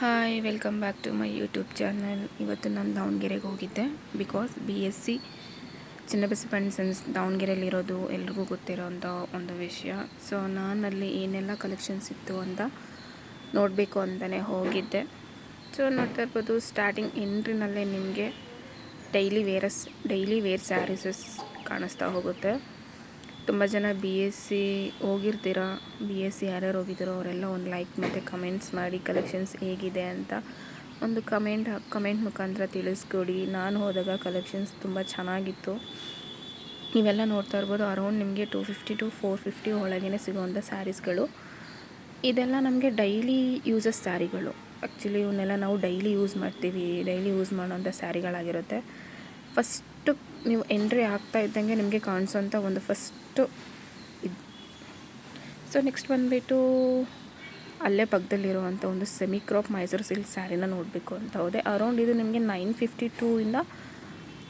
Hi welcome back to my YouTube channel. ಇವತ್ತು ನಾನು ದಾವಣಗೆರೆಗೆ ಹೋಗಿದ್ದೆ. ಬಿಕಾಸ್ BSc ಚನ್ನಬಸವಣ್ಣ ಸನ್ಸ್ ದಾವಣಗೆರೆಯಲ್ಲಿರೋದು ಎಲ್ರಿಗೂ ಗೊತ್ತಿರೋಂಥ ಒಂದು ವಿಷಯ. ಸೊ ನಾನಲ್ಲಿ ಏನೆಲ್ಲ ಕಲೆಕ್ಷನ್ಸ್ ಇತ್ತು ಅಂತ ನೋಡಬೇಕು ಅಂತಲೇ ಹೋಗಿದ್ದೆ. ಸೊ ನೋಡ್ತಾ ಇರ್ಬೋದು, ಸ್ಟಾರ್ಟಿಂಗ್ ಎಂಟ್ರಿನಲ್ಲೇ ನಿಮಗೆ ಡೈಲಿ ವೇರ್ ಸ್ಯಾರೀಸಸ್ ಕಾಣಿಸ್ತಾ ಹೋಗುತ್ತೆ. ತುಂಬ ಜನ BSc ಹೋಗಿರ್ತೀರ. BSc ಯಾರ್ಯಾರು ಹೋಗಿದ್ದೀರೋ ಅವರೆಲ್ಲ ಒಂದು ಲೈಕ್ ಮತ್ತು ಕಮೆಂಟ್ಸ್ ಮಾಡಿ ಕಲೆಕ್ಷನ್ಸ್ ಹೇಗಿದೆ ಅಂತ ಒಂದು ಕಮೆಂಟ್ ಮುಖಾಂತರ ತಿಳಿಸ್ಕೊಡಿ. ನಾನು ಹೋದಾಗ ಕಲೆಕ್ಷನ್ಸ್ ತುಂಬ ಚೆನ್ನಾಗಿತ್ತು. ನೀವೆಲ್ಲ ನೋಡ್ತಾ ಇರ್ಬೋದು, ಅರೌಂಡ್ ನಿಮಗೆ 250 to 450 ಒಳಗೇ ಸಿಗೋವಂಥ ಸ್ಯಾರೀಸ್ಗಳು. ಇದೆಲ್ಲ ನಮಗೆ ಡೈಲಿ ಯೂಸಸ್ ಸ್ಯಾರಿಗಳು. ಆ್ಯಕ್ಚುಲಿ ಇವನ್ನೆಲ್ಲ ನಾವು ಡೈಲಿ ಯೂಸ್ ಮಾಡ್ತೀವಿ. ಡೈಲಿ ಯೂಸ್ ಮಾಡೋವಂಥ ಸ್ಯಾರಿಗಳಾಗಿರುತ್ತೆ. ಫಸ್ಟು ನೀವು ಎಂಟ್ರಿ ಆಗ್ತಾ ಇದ್ದಂಗೆ ನಿಮಗೆ ಕಾಣಿಸೋಂಥ ಒಂದು ಫಸ್ಟು ಇದು. ಸೊ ನೆಕ್ಸ್ಟ್ ಬಂದುಬಿಟ್ಟು ಅಲ್ಲೇ ಪಕ್ಕದಲ್ಲಿರುವಂಥ ಒಂದು ಸೆಮಿ ಕ್ರಾಪ್ ಮೈಸೂರು ಸಿಲ್ಕ್ ಸ್ಯಾರಿನ ನೋಡಬೇಕು ಅಂತ ಹೋದೆ. ಅರೌಂಡ್ ಇದು ನಿಮಗೆ 952 ಇಂದ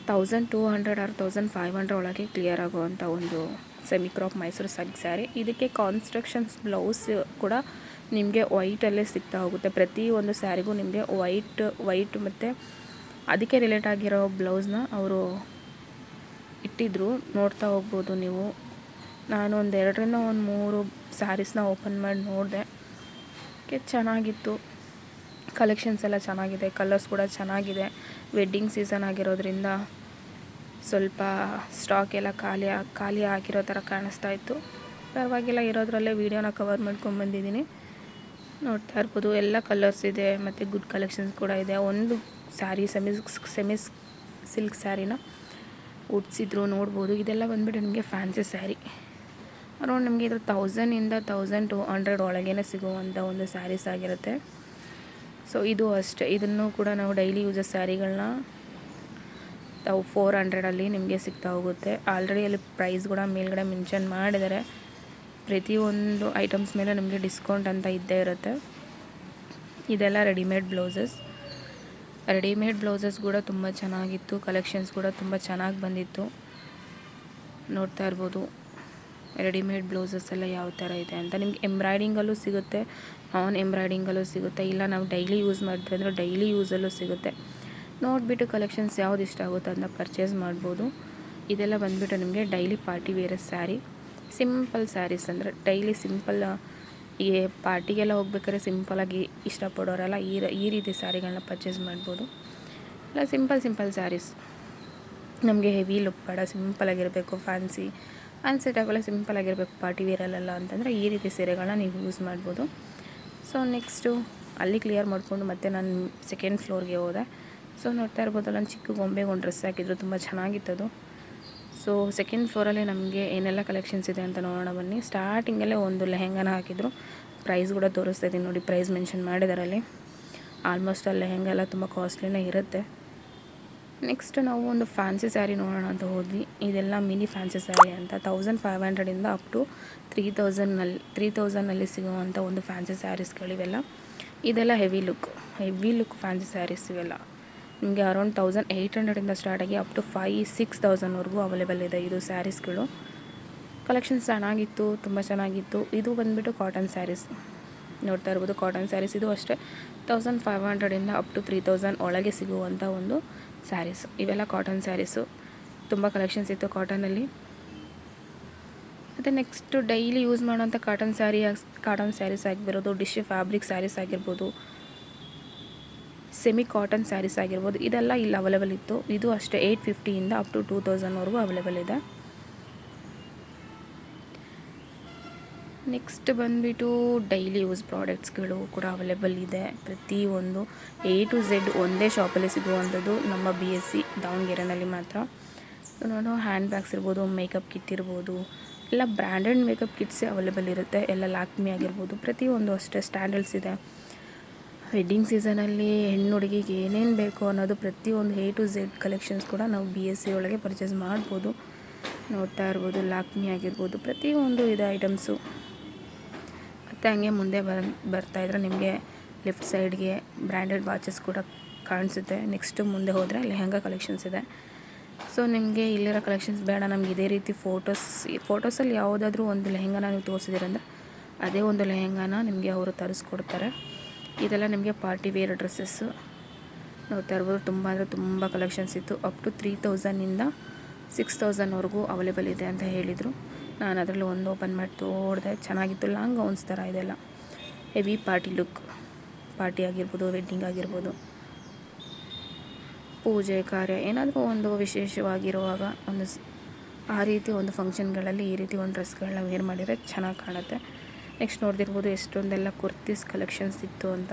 1200 ಆರ್ 1500 ಒಳಗೆ ಕ್ಲಿಯರ್ ಆಗುವಂಥ ಒಂದು semi crop Mysuru silk sari. ಇದಕ್ಕೆ ಕಾನ್ಸ್ಟ್ರಕ್ಷನ್ಸ್ ಬ್ಲೌಸ್ ಕೂಡ ನಿಮಗೆ ವೈಟಲ್ಲೇ ಸಿಗ್ತಾ ಹೋಗುತ್ತೆ. ಪ್ರತಿ ಒಂದು ಸ್ಯಾರಿಗೂ ನಿಮಗೆ ವೈಟ್ ಮತ್ತು ಅದಕ್ಕೆ ರಿಲೇಟ್ ಆಗಿರೋ ಬ್ಲೌಸ್ನ ಅವರು ಇಟ್ಟಿದ್ರು. ನೋಡ್ತಾ ಹೋಗ್ಬೋದು ನೀವು. ನಾನು ಒಂದು 2ರಿಂದ 3 ಸ್ಯಾರೀಸ್ನ ಓಪನ್ ಮಾಡಿ ನೋಡಿದೆ. ಚೆನ್ನಾಗಿತ್ತು. ಕಲೆಕ್ಷನ್ಸ್ ಎಲ್ಲ ಚೆನ್ನಾಗಿದೆ. ಕಲರ್ಸ್ ಕೂಡ ಚೆನ್ನಾಗಿದೆ. ವೆಡ್ಡಿಂಗ್ ಸೀಸನ್ ಆಗಿರೋದ್ರಿಂದ ಸ್ವಲ್ಪ ಸ್ಟಾಕ್ ಎಲ್ಲ ಖಾಲಿ ಆಗಿರೋ ಥರ ಕಾಣಿಸ್ತಾ ಇತ್ತು. ಪರವಾಗಿಲ್ಲ, ಇರೋದ್ರಲ್ಲೇ ವೀಡಿಯೋನ ಕವರ್ ಮಾಡ್ಕೊಂಡ್ಬಂದಿದ್ದೀನಿ. ನೋಡ್ತಾ ಇರ್ಬೋದು, ಎಲ್ಲ ಕಲರ್ಸ್ ಇದೆ ಮತ್ತು ಗುಡ್ ಕಲೆಕ್ಷನ್ಸ್ ಕೂಡ ಇದೆ. ಒಂದು ಸ್ಯಾರಿ ಸೆಮಿ ಸಿಲ್ಕ್ ಸ್ಯಾರಿನ ಉಡ್ಸಿದ್ರು ನೋಡ್ಬೋದು. ಇದೆಲ್ಲ ಬಂದುಬಿಟ್ಟು ನಿಮಗೆ ಫ್ಯಾನ್ಸಿ ಸ್ಯಾರಿ. ಅರೌಂಡ್ ನಿಮಗೆ ಇದು 1000 ಇಂದ 1200 ಒಳಗೇ ಸಿಗುವಂಥ ಒಂದು ಸ್ಯಾರೀಸ್ ಆಗಿರುತ್ತೆ. ಸೊ ಇದು ಅಷ್ಟೇ. ಇದನ್ನು ಕೂಡ ನಾವು ಡೈಲಿ ಯೂಸಸ್ ಸ್ಯಾರಿಗಳನ್ನ 400ಅಲ್ಲಿ ನಿಮಗೆ ಸಿಗ್ತಾ ಹೋಗುತ್ತೆ. ಆಲ್ರೆಡಿ ಅಲ್ಲಿ ಪ್ರೈಸ್ ಕೂಡ ಮೇಲ್ಗಡೆ ಮೆನ್ಷನ್ ಮಾಡಿದ್ದಾರೆ. ಪ್ರತಿಯೊಂದು ಐಟಮ್ಸ್ ಮೇಲೆ ನಿಮಗೆ ಡಿಸ್ಕೌಂಟ್ ಅಂತ ಇದ್ದೇ ಇರುತ್ತೆ. ಇದೆಲ್ಲ ರೆಡಿಮೇಡ್ ಬ್ಲೌಸಸ್ ಕೂಡ ತುಂಬ ಚೆನ್ನಾಗಿತ್ತು. ಕಲೆಕ್ಷನ್ಸ್ ಕೂಡ ತುಂಬ ಚೆನ್ನಾಗಿ ಬಂದಿತ್ತು. ನೋಡ್ತಾ ಇರ್ಬೋದು ರೆಡಿಮೇಡ್ ಬ್ಲೌಸಸ್ ಎಲ್ಲ ಯಾವ ಥರ ಇದೆ ಅಂತ. ನಿಮ್ಗೆ ಎಂಬ್ರಾಯ್ಡಿಂಗಲ್ಲೂ ಸಿಗುತ್ತೆ, ನಾನ್ ಎಂಬ್ರಾಯ್ಡಿಂಗಲ್ಲೂ ಸಿಗುತ್ತೆ. ಇಲ್ಲ ನಾವು ಡೈಲಿ ಯೂಸ್ ಮಾಡಿದ್ರೆ ಅಂದರೆ ಡೈಲಿ ಯೂಸಲ್ಲೂ ಸಿಗುತ್ತೆ. ನೋಡಿಬಿಟ್ಟು ಕಲೆಕ್ಷನ್ಸ್ ಯಾವ್ದು ಇಷ್ಟ ಆಗುತ್ತೋ ಅದನ್ನ ಪರ್ಚೇಸ್ ಮಾಡ್ಬೋದು. ಇದೆಲ್ಲ ಬಂದುಬಿಟ್ಟು ನಿಮಗೆ daily party wear sari, simple saris. ಅಂದರೆ ಡೈಲಿ ಸಿಂಪಲ್, ಈ ಪಾರ್ಟಿಗೆಲ್ಲ ಹೋಗ್ಬೇಕಾದ್ರೆ ಸಿಂಪಲಾಗಿ ಇಷ್ಟಪಡೋರೆಲ್ಲ ಈ ರೀತಿ ಸ್ಯಾರಿಗಳನ್ನ ಪರ್ಚೇಸ್ ಮಾಡ್ಬೋದು. ಇಲ್ಲ ಸಿಂಪಲ್ ಸ್ಯಾರೀಸ್, ನಮಗೆ ಹೆವಿ ಲುಕ್ ಬೇಡ, ಸಿಂಪಲಾಗಿರಬೇಕು, ಫ್ಯಾನ್ಸಿ ಟೈಪೆಲ್ಲ ಸಿಂಪಲಾಗಿರಬೇಕು ಪಾರ್ಟಿ ವೇರಲ್ಲೆಲ್ಲ ಅಂತಂದರೆ ಈ ರೀತಿ ಸೀರೆಗಳನ್ನ ನೀವು ಯೂಸ್ ಮಾಡ್ಬೋದು. ಸೊ ನೆಕ್ಸ್ಟು ಅಲ್ಲಿ ಕ್ಲಿಯರ್ ಮಾಡಿಕೊಂಡು ಮತ್ತೆ ನಾನು ಸೆಕೆಂಡ್ ಫ್ಲೋರ್ಗೆ ಹೋದೆ. ಸೊ ನೋಡ್ತಾ ಇರ್ಬೋದು, ನಾನು ಚಿಕ್ಕ ಗೊಂಬೆಗೆ ಒಂದು ಡ್ರೆಸ್ ಹಾಕಿದ್ರು, ತುಂಬ ಚೆನ್ನಾಗಿತ್ತದು. ಸೊ ಸೆಕೆಂಡ್ ಫ್ಲೋರಲ್ಲಿ ನಮಗೆ ಏನೆಲ್ಲ ಕಲೆಕ್ಷನ್ಸ್ ಇದೆ ಅಂತ ನೋಡೋಣ ಬನ್ನಿ. ಸ್ಟಾರ್ಟಿಂಗಲ್ಲೇ ಒಂದು ಲೆಹೆಂಗಾನ ಹಾಕಿದ್ರು. ಪ್ರೈಸ್ ಕೂಡ ತೋರಿಸ್ತಾ ಇದ್ದೀನಿ ನೋಡಿ, ಪ್ರೈಸ್ ಮೆನ್ಷನ್ ಮಾಡಿದ್ದಾರೆ ಅಲ್ಲಿ. ಆಲ್ಮೋಸ್ಟ್ ಅಲ್ಲಿ ಲೆಹೆಂಗ ಎಲ್ಲ ತುಂಬ ಕಾಸ್ಟ್ಲಿನೇ ಇರುತ್ತೆ. ನೆಕ್ಸ್ಟ್ ನಾವು ಒಂದು ಫ್ಯಾನ್ಸಿ ಸ್ಯಾರಿ ನೋಡೋಣ ಅಂತ ಹೋದ್ವಿ. ಇದೆಲ್ಲ ಮಿನಿ ಫ್ಯಾನ್ಸಿ ಸ್ಯಾರಿ ಅಂತ 1500 ಇಂದ ಅಪ್ ಟು 3000ನಲ್ಲಿ ಸಿಗುವಂಥ ಒಂದು ಫ್ಯಾನ್ಸಿ ಸ್ಯಾರೀಸ್ಗಳಿವೆಲ್ಲ. ಇದೆಲ್ಲ ಹೆವಿ ಲುಕ್ ಫ್ಯಾನ್ಸಿ ಸ್ಯಾರೀಸ್ ಇವೆಲ್ಲ. ನಿಮಗೆ ಅರೌಂಡ್ 1800 ಇಂದ ಸ್ಟಾರ್ಟ್ ಆಗಿ ಅಪ್ ಟು 5,000-6,000ವರೆಗೂ ಅವೈಲೇಬಲ್ ಇದೆ ಇದು ಸ್ಯಾರೀಸ್ಗಳು. ಕಲೆಕ್ಷನ್ಸ್ ಚೆನ್ನಾಗಿತ್ತು, ತುಂಬ ಚೆನ್ನಾಗಿತ್ತು. ಇದು ಬಂದುಬಿಟ್ಟು ಕಾಟನ್ ಸ್ಯಾರೀಸ್. ನೋಡ್ತಾ ಇರ್ಬೋದು, ಕಾಟನ್ ಸ್ಯಾರೀಸ್. ಇದು ಅಷ್ಟೇ 1500 ಇಂದ ಅಪ್ ಟು 3000 ಒಳಗೆ ಸಿಗುವಂಥ ಒಂದು ಸ್ಯಾರೀಸ್. ಇವೆಲ್ಲ ಕಾಟನ್ ಸ್ಯಾರೀಸು. ತುಂಬ ಕಲೆಕ್ಷನ್ಸ್ ಇತ್ತು ಕಾಟನಲ್ಲಿ. ಮತ್ತು ನೆಕ್ಸ್ಟು ಡೈಲಿ ಯೂಸ್ ಮಾಡೋಂಥ ಕಾಟನ್ ಸ್ಯಾರೀಸ್ ಆಗಿರ್ಬೋದು, ಟಿಶ್ಯೂ ಫ್ಯಾಬ್ರಿಕ್ ಸ್ಯಾರೀಸ್ ಆಗಿರ್ಬೋದು, ಸೆಮಿ ಕಾಟನ್ ಸ್ಯಾರೀಸ್ ಆಗಿರ್ಬೋದು, ಇದೆಲ್ಲ ಇಲ್ಲಿ ಅವೈಲೇಬಲ್ ಇತ್ತು. ಇದು ಅಷ್ಟೇ 850 ಇಂದ ಅಪ್ ಟು 2000ವರೆಗೂ ಅವೈಲೇಬಲ್ ಇದೆ. ನೆಕ್ಸ್ಟ್ ಬಂದುಬಿಟ್ಟು ಡೈಲಿ ಯೂಸ್ ಪ್ರಾಡಕ್ಟ್ಸ್ಗಳು ಕೂಡ ಅವೈಲೇಬಲ್ ಇದೆ. ಪ್ರತಿಯೊಂದು A to Z ಒಂದೇ ಶಾಪಲ್ಲಿ ಸಿಗುವಂಥದ್ದು ನಮ್ಮ BSc ದಾವಣಗೆರೆಯಲ್ಲಿ ಮಾತ್ರ. ನಾನು ಹ್ಯಾಂಡ್ ಬ್ಯಾಗ್ಸ್ ಇರ್ಬೋದು, ಮೇಕಪ್ ಕಿಟ್ ಇರ್ಬೋದು, ಎಲ್ಲ ಬ್ರ್ಯಾಂಡೆಡ್ ಮೇಕಪ್ ಕಿಟ್ಸೇ ಅವೈಲೇಬಲ್ ಇರುತ್ತೆ. ಎಲ್ಲ ಲ್ಯಾಕ್ಮಿ ಆಗಿರ್ಬೋದು, ಪ್ರತಿಯೊಂದು ಅಷ್ಟೇ ಸ್ಟ್ಯಾಂಡರ್ಡ್ಸ್ ಇದೆ. ವೆಡ್ಡಿಂಗ್ ಸೀಸನಲ್ಲಿ ಹೆಣ್ಣು ಹುಡುಗಿಗೆ ಏನೇನು ಬೇಕು ಅನ್ನೋದು ಪ್ರತಿಯೊಂದು A to Z ಕಲೆಕ್ಷನ್ಸ್ ಕೂಡ ನಾವು BSc ಒಳಗೆ ಪರ್ಚೇಸ್ ಮಾಡ್ಬೋದು. ನೋಡ್ತಾ ಇರ್ಬೋದು, ಲ್ಯಾಕ್ಮಿ ಆಗಿರ್ಬೋದು, ಪ್ರತಿಯೊಂದು ಇದೆ ಐಟಮ್ಸು. ಮತ್ತು ಹಂಗೆ ಮುಂದೆ ಬರ್ತಾಯಿದ್ರೆ ನಿಮಗೆ ಲೆಫ್ಟ್ ಸೈಡ್ಗೆ ಬ್ರ್ಯಾಂಡೆಡ್ ವಾಚಸ್ ಕೂಡ ಕಾಣಿಸುತ್ತೆ. ನೆಕ್ಸ್ಟು ಮುಂದೆ ಹೋದರೆ ಲೆಹಂಗಾ ಕಲೆಕ್ಷನ್ಸ್ ಇದೆ. ಸೊ ನಿಮಗೆ ಇಲ್ಲಿರೋ ಕಲೆಕ್ಷನ್ಸ್ ಬೇಡ, ನಮ್ಗೆ ಇದೇ ರೀತಿ ಫೋಟೋಸಲ್ಲಿ ಯಾವುದಾದ್ರೂ ಒಂದು ಲೆಹಂಗಾನ ನೀವು ತೋರಿಸಿದ್ದೀರಂದರೆ ಅದೇ ಒಂದು ಲೆಹಂಗಾನ ನಿಮಗೆ ಅವರು ತರಿಸ್ಕೊಡ್ತಾರೆ. ಇದೆಲ್ಲ ನಿಮಗೆ ಪಾರ್ಟಿ ವೇರ್ ಡ್ರೆಸ್ಸಸ್ಸು ನೋಡ್ತಾ ಇರ್ಬೋದು. ತುಂಬ ಅಂದರೆ ತುಂಬ ಕಲೆಕ್ಷನ್ಸ್ ಇತ್ತು. ಅಪ್ ಟು 3000ಇಂದ 6000ವರೆಗೂ ಅವೈಲೇಬಲ್ ಇದೆ ಅಂತ ಹೇಳಿದರು. ನಾನು ಅದರಲ್ಲಿ ಒಂದು ಓಪನ್ ಮಾಡಿ ತೋಡಿದೆ. ಚೆನ್ನಾಗಿತ್ತು. ಲಾಂಗ್ ಗೌನ್ಸ್ ಥರ ಇದೆಲ್ಲ ಹೆವಿ ಪಾರ್ಟಿ ಲುಕ್. ಪಾರ್ಟಿ ಆಗಿರ್ಬೋದು, ವೆಡ್ಡಿಂಗ್ ಆಗಿರ್ಬೋದು, ಪೂಜೆ ಕಾರ್ಯ ಏನಾದರೂ ಒಂದು ವಿಶೇಷವಾಗಿರುವಾಗ ಆ ರೀತಿ ಒಂದು ಫಂಕ್ಷನ್ಗಳಲ್ಲಿ ಈ ರೀತಿ ಒಂದು ಡ್ರೆಸ್ಗಳನ್ನ ವೇರ್ ಮಾಡಿದರೆ ಚೆನ್ನಾಗಿ ಕಾಣುತ್ತೆ. ನೆಕ್ಸ್ಟ್ ನೋಡ್ತಿರ್ಬೋದು ಎಷ್ಟೊಂದೆಲ್ಲ ಕುರ್ತೀಸ್ ಕಲೆಕ್ಷನ್ಸ್ ಇತ್ತು ಅಂತ.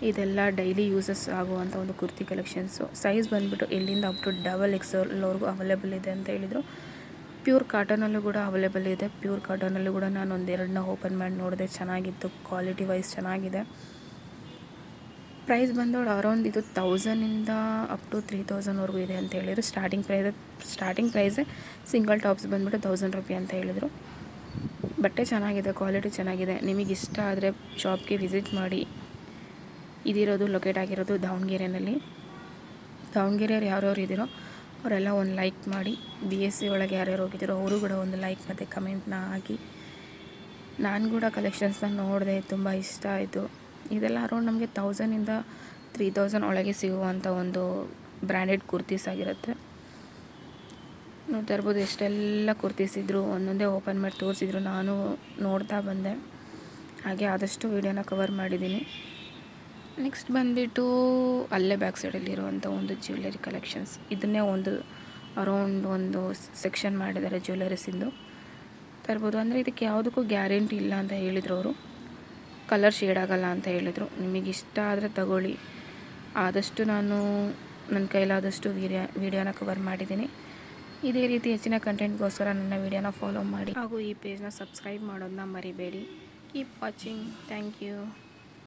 ಇದೆಲ್ಲ ಡೈಲಿ ಯೂಸಸ್ ಆಗುವಂಥ ಒಂದು ಕುರ್ತಿ ಕಲೆಕ್ಷನ್ಸು. ಸೈಜ್ ಬಂದುಬಿಟ್ಟು ಇಲ್ಲಿಂದ ಅಪ್ ಟು XXLವರೆಗೂ ಅವೈಲೇಬಲ್ ಇದೆ ಅಂತ ಹೇಳಿದರು. ಪ್ಯೂರ್ ಕಾಟನಲ್ಲೂ ಕೂಡ ಅವೈಲೇಬಲ್ ಇದೆ. ಪ್ಯೂರ್ ಕಾಟನಲ್ಲೂ ಕೂಡ ನಾನು ಒಂದೆರಡನ್ನ ಓಪನ್ ಮಾಡಿ ನೋಡಿದೆ. ಚೆನ್ನಾಗಿತ್ತು. ಕ್ವಾಲಿಟಿ ವೈಸ್ ಚೆನ್ನಾಗಿದೆ. ಪ್ರೈಸ್ ಬಂದೋಳು ಅರೌಂಡ್ ಇದು 1000ಇಂದ ಅಪ್ ಟು 3000ವರೆಗೂ ಇದೆ ಅಂತ ಹೇಳಿದರು. ಸ್ಟಾರ್ಟಿಂಗ್ ಪ್ರೈಸೇ ಸಿಂಗಲ್ ಟಾಪ್ಸ್ ಬಂದುಬಿಟ್ಟು 1000 ರೂಪಾಯಿ ಅಂತ ಹೇಳಿದರು. ಬಟ್ಟೆ ಚೆನ್ನಾಗಿದೆ, ಕ್ವಾಲಿಟಿ ಚೆನ್ನಾಗಿದೆ. ನಿಮಗೆ ಇಷ್ಟ ಆದರೆ ಶಾಪ್ಗೆ ವಿಸಿಟ್ ಮಾಡಿ. ಇದಿರೋದು ಲೊಕೇಟ್ ಆಗಿರೋದು ದಾವಣಗೆರೆಯಲ್ಲಿ. ದಾವಣಗೆರೆಯವ್ರು ಯಾರ್ಯಾರು ಇದ್ದೀರೋ ಅವರೆಲ್ಲ ಒಂದು ಲೈಕ್ ಮಾಡಿ. BSc ಒಳಗೆ ಯಾರ್ಯಾರು ಹೋಗಿದ್ದೀರೋ ಅವರು ಕೂಡ ಒಂದು ಲೈಕ್ ಮತ್ತು ಕಮೆಂಟ್ನ ಹಾಕಿ. ನಾನು ಕೂಡ ಕಲೆಕ್ಷನ್ಸ್ನ ನೋಡಿದೆ, ತುಂಬ ಇಷ್ಟ ಆಯಿತು. ಇದೆಲ್ಲ ಅರೌಂಡ್ ನಮಗೆ 1000ಇಂದ 3000 ಒಳಗೆ ಸಿಗುವಂಥ ಒಂದು ಬ್ರ್ಯಾಂಡೆಡ್ ಕುರ್ತೀಸ್ ಆಗಿರುತ್ತೆ. ನೋಡ್ತಾ ಇರ್ಬೋದು ಎಷ್ಟೆಲ್ಲ ಕುರ್ತೀಸ್ ಇದ್ದರು. ಒಂದೊಂದೇ ಓಪನ್ ಮಾಡಿ ತೋರಿಸಿದ್ರು. ನಾನು ನೋಡ್ತಾ ಬಂದೆ. ಹಾಗೆ ಆದಷ್ಟು ವೀಡಿಯೋನ ಕವರ್ ಮಾಡಿದ್ದೀನಿ. ನೆಕ್ಸ್ಟ್ ಬಂದುಬಿಟ್ಟು ಅಲ್ಲೇ ಬ್ಯಾಕ್ ಸೈಡಲ್ಲಿರುವಂಥ ಒಂದು ಜ್ಯುವೆಲರಿ ಕಲೆಕ್ಷನ್ಸ್. ಇದನ್ನೇ ಒಂದು ಅರೌಂಡ್ ಒಂದು ಸೆಕ್ಷನ್ ಮಾಡಿದ್ದಾರೆ ಜ್ಯುವೆಲರೀಸಿಂದು. ತರ್ಬೋದು ಅಂದರೆ ಇದಕ್ಕೆ ಯಾವುದಕ್ಕೂ ಗ್ಯಾರಂಟಿ ಇಲ್ಲ ಅಂತ ಹೇಳಿದರು ಅವರು. ಕಲರ್ ಶೇಡ್ ಆಗಲ್ಲ ಅಂತ ಹೇಳಿದರು. ನಿಮಗೆ ಇಷ್ಟ ಆದರೆ ತಗೊಳ್ಳಿ. ಆದಷ್ಟು ನಾನು ನನ್ನ ಕೈಲಾದಷ್ಟು ವೀಡಿಯೋನ ಕವರ್ ಮಾಡಿದ್ದೀನಿ. ಇದೇ ರೀತಿ ಹೆಚ್ಚಿನ ಕಂಟೆಂಟ್ಗೋಸ್ಕರ ನನ್ನ ವೀಡಿಯೋನ ಫಾಲೋ ಮಾಡಿ ಹಾಗೂ ಈ ಪೇಜ್ನ ಸಬ್ಸ್ಕ್ರೈಬ್ ಮಾಡೋದನ್ನ ಮರಿಬೇಡಿ. Keep watching. Thank you.